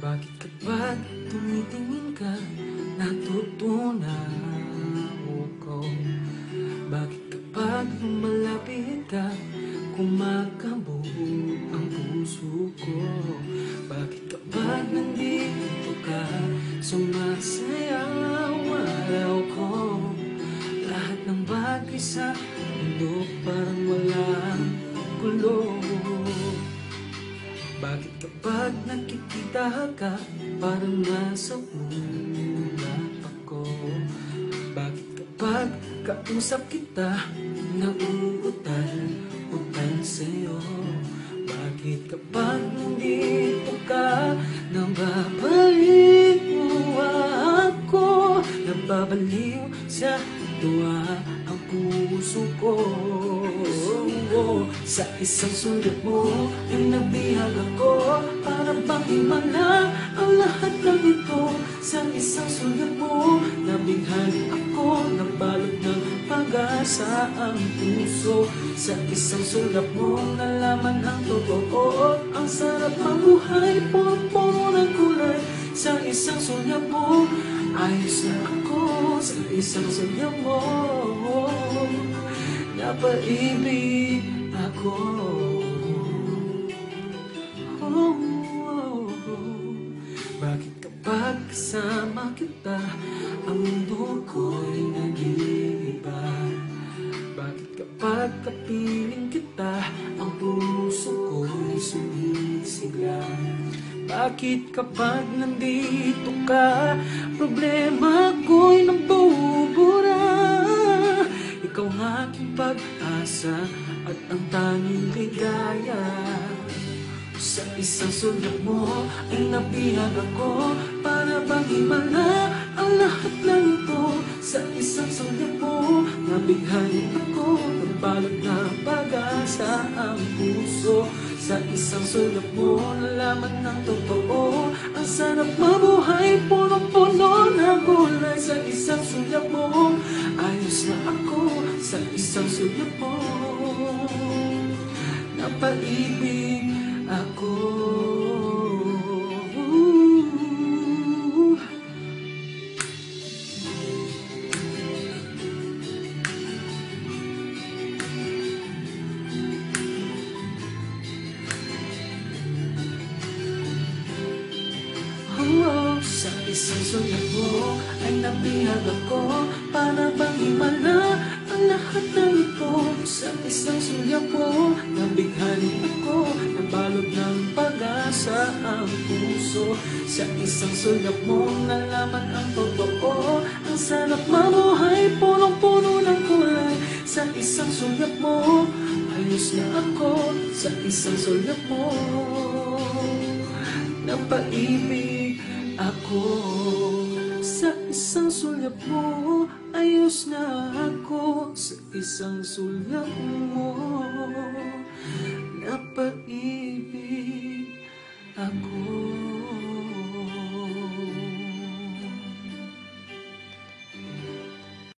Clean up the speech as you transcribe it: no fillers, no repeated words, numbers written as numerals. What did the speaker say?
Bakit kapag tumitingin ka, natutunaw ko? Bakit kapag lumalapit ka, kumakabog ang puso ko? Bakit kapag nandito ka, sumasayaw araw ko? Lahat ng bagay sa mundo parang walang gulo. Bakit kapag nakikita ka, parang nasa ulap ako? Bakit kapag kausap kita, nauutal-utal sa'yo? Bakit kapag nandito ka, nababaliw ako? Nababaliw sa tuwa ang puso ko. Sa isang sulat mo ay nabihag ako, para bang himala ang lahat ng ito. Sa isang sulat mo nabighani ako, nabalot ng pag-asa ang puso. Sa isang sulat mo nalaman ang totoo, ang sarap mabuhay, puro-puro ng kulay. Sa isang sulat mo ayos na ako, sa isang sulat mo napaibig ako. Bakit kapag kasama kita, ang mundo ko'y nag-iiba? Bakit kapag kapiling kita, ang puso ko'y sumisigla? Bakit kapag nandito ka, problema ko'y nabubura? Ikaw ang aking pag-asa at ang tanging ligaya. Sa isang sulat mo ay nabihag ako, para bang himala ang lahat ng ito. Sa isang sulat mo nabighani ako, nabalot na pag-asa ang puso. Sa isang sulat mo nalaman ng totoo, ang sarap mabuhay, punong-puno ng gulay. Sa isang sulat mo ayos na ako, sa isang sulat mo napaibig ako. Sa isang sulat mo ay nabihag ako, para bang himala ang lahat ng ito. Sa isang sulat mo nabighani ako, nabalot ng pag-asa ang puso. Sa isang sulat mo nalaman ang totoo, ang sarap mabuhay, punong-puno ng kulay. Sa isang sulat mo ayos na ako, sa isang sulat mo napaibig ako. Sa isang sulat mo ayos na ako, sa isang sulat mo napaibig